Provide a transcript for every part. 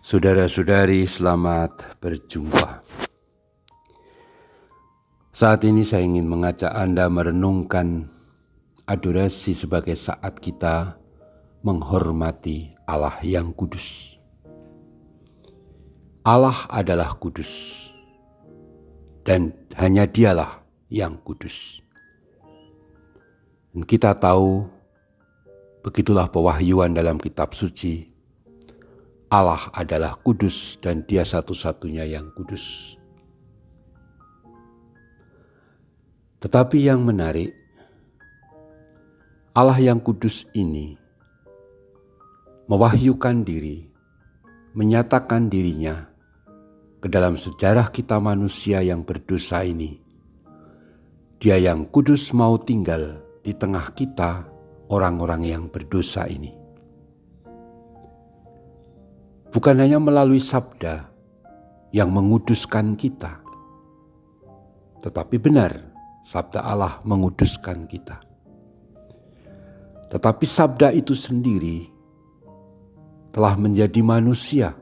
Saudara-saudari, selamat berjumpa. Saat ini saya ingin mengajak Anda merenungkan adorasi sebagai saat kita menghormati Allah yang kudus. Allah adalah kudus dan hanya Dialah yang kudus. Dan kita tahu, begitulah pewahyuan dalam kitab suci, Allah adalah kudus dan Dia satu-satunya yang kudus. Tetapi yang menarik, Allah yang kudus ini mewahyukan diri, menyatakan dirinya ke dalam sejarah kita manusia yang berdosa ini. Dia yang kudus mau tinggal di tengah kita, orang-orang yang berdosa ini. Bukan hanya melalui sabda yang menguduskan kita, tetapi benar sabda Allah menguduskan kita. Tetapi sabda itu sendiri telah menjadi manusia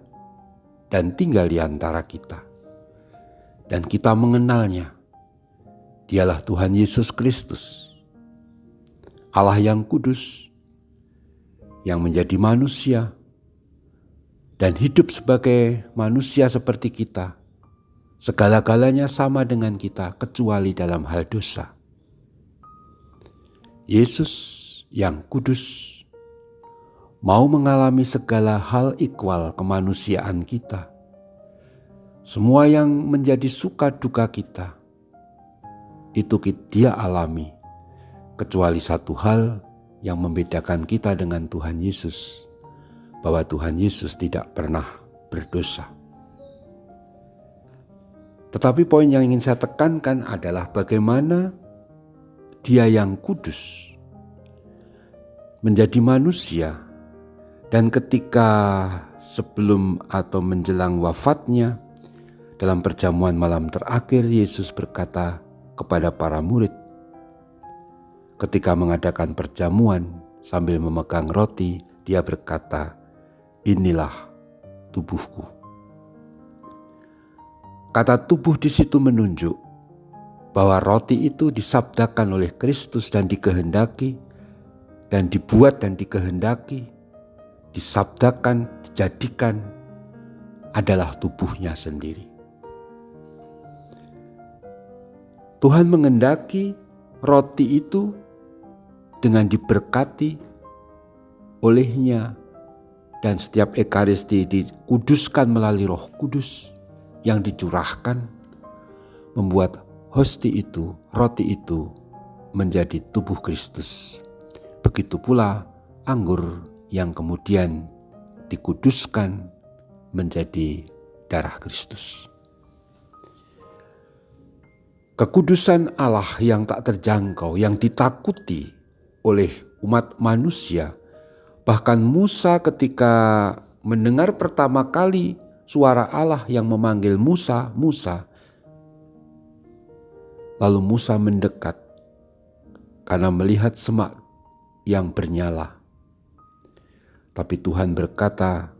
dan tinggal di antara kita. Dan kita mengenalnya. Dialah Tuhan Yesus Kristus, Allah yang kudus, yang menjadi manusia, dan hidup sebagai manusia seperti kita. Segala-galanya sama dengan kita kecuali dalam hal dosa. Yesus yang kudus mau mengalami segala hal ikhwal kemanusiaan kita. Semua yang menjadi suka duka kita, itu Dia alami. Kecuali satu hal yang membedakan kita dengan Tuhan Yesus, bahwa Tuhan Yesus tidak pernah berdosa. Tetapi poin yang ingin saya tekankan adalah bagaimana Dia yang kudus menjadi manusia, dan ketika sebelum atau menjelang wafatnya, dalam perjamuan malam terakhir, Yesus berkata kepada para murid ketika mengadakan perjamuan sambil memegang roti, Dia berkata, "Inilah tubuhku." Kata tubuh di situ menunjuk bahwa roti itu disabdakan oleh Kristus dan dikehendaki, dan dibuat dan dikehendaki, disabdakan, dijadikan adalah tubuhnya sendiri. Tuhan mengendaki roti itu dengan diberkati olehnya, dan setiap ekaristi dikuduskan melalui Roh Kudus yang dicurahkan, membuat hosti itu, roti itu menjadi tubuh Kristus. Begitu pula anggur yang kemudian dikuduskan menjadi darah Kristus. Kekudusan Allah yang tak terjangkau, yang ditakuti oleh umat manusia. Bahkan Musa ketika mendengar pertama kali suara Allah yang memanggil Musa, Musa. Lalu Musa mendekat karena melihat semak yang bernyala. Tapi Tuhan berkata,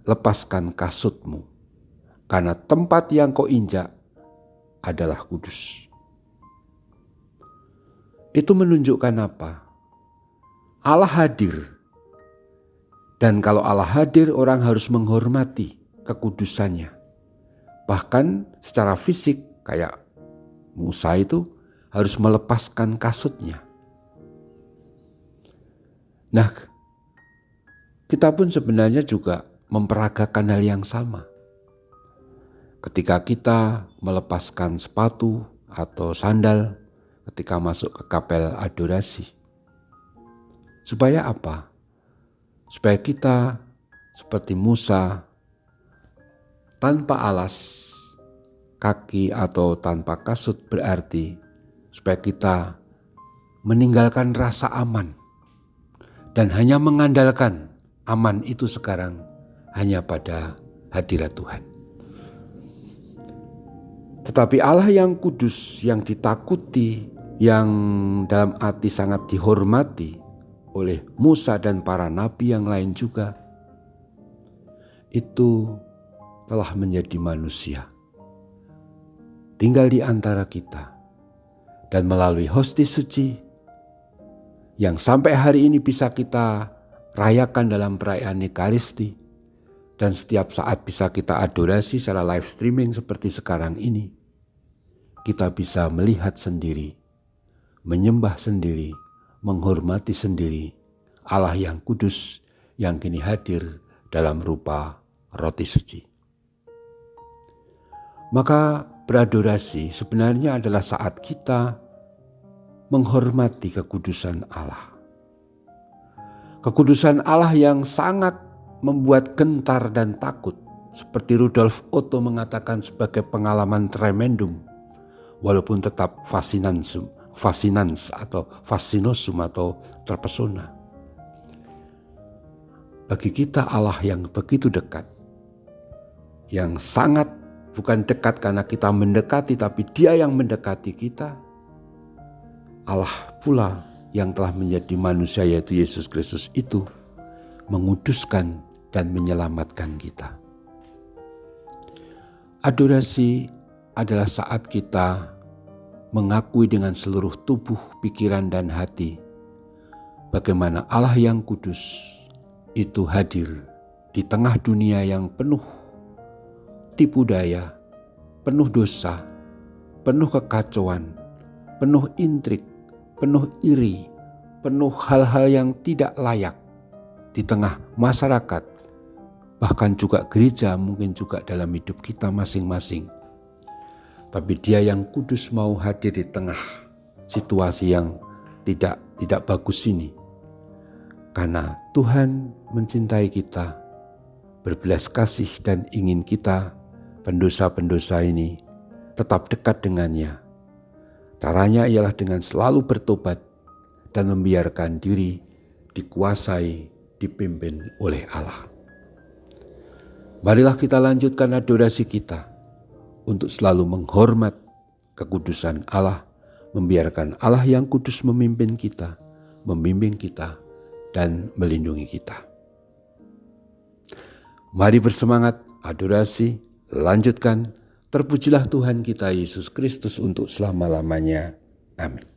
"Lepaskan kasutmu, karena tempat yang kau injak adalah kudus." Itu menunjukkan apa? Allah hadir. Dan kalau Allah hadir, orang harus menghormati kekudusannya. Bahkan secara fisik, kayak Musa itu harus melepaskan kasutnya. Nah, kita pun sebenarnya juga memperagakan hal yang sama. Ketika kita melepaskan sepatu atau sandal ketika masuk ke kapel adorasi. Supaya apa? Supaya kita seperti Musa, tanpa alas kaki atau tanpa kasut, berarti supaya kita meninggalkan rasa aman dan hanya mengandalkan aman itu sekarang hanya pada hadirat Tuhan. Tetapi Allah yang kudus, yang ditakuti, yang dalam arti sangat dihormati oleh Musa dan para nabi yang lain juga, itu telah menjadi manusia, tinggal di antara kita, dan melalui hostia suci yang sampai hari ini bisa kita rayakan dalam perayaan Ekaristi, dan setiap saat bisa kita adorasi secara live streaming seperti sekarang ini, kita bisa melihat sendiri, menyembah sendiri, menghormati sendiri Allah yang kudus yang kini hadir dalam rupa roti suci. Maka beradorasi sebenarnya adalah saat kita menghormati kekudusan Allah. Kekudusan Allah yang sangat membuat gentar dan takut, seperti Rudolf Otto mengatakan sebagai pengalaman tremendum, walaupun tetap fascinans atau fascinosum atau terpesona. Bagi kita Allah yang begitu dekat, yang sangat bukan dekat karena kita mendekati, tapi Dia yang mendekati kita. Allah pula yang telah menjadi manusia, yaitu Yesus Kristus itu, menguduskan dan menyelamatkan kita. Adorasi adalah saat kita mengakui dengan seluruh tubuh, pikiran, dan hati bagaimana Allah yang kudus itu hadir di tengah dunia yang penuh tipu daya, penuh dosa, penuh kekacauan, penuh intrik, penuh iri, penuh hal-hal yang tidak layak di tengah masyarakat, bahkan juga gereja, mungkin juga dalam hidup kita masing-masing. Tapi Dia yang kudus mau hadir di tengah situasi yang tidak bagus ini. Karena Tuhan mencintai kita, berbelas kasih, dan ingin kita pendosa-pendosa ini tetap dekat dengannya. Caranya ialah dengan selalu bertobat dan membiarkan diri dikuasai, dipimpin oleh Allah. Marilah kita lanjutkan adorasi kita untuk selalu menghormat kekudusan Allah, membiarkan Allah yang kudus memimpin kita, membimbing kita, dan melindungi kita. Mari bersemangat, adorasi, lanjutkan. Terpujilah Tuhan kita Yesus Kristus untuk selama-lamanya. Amin.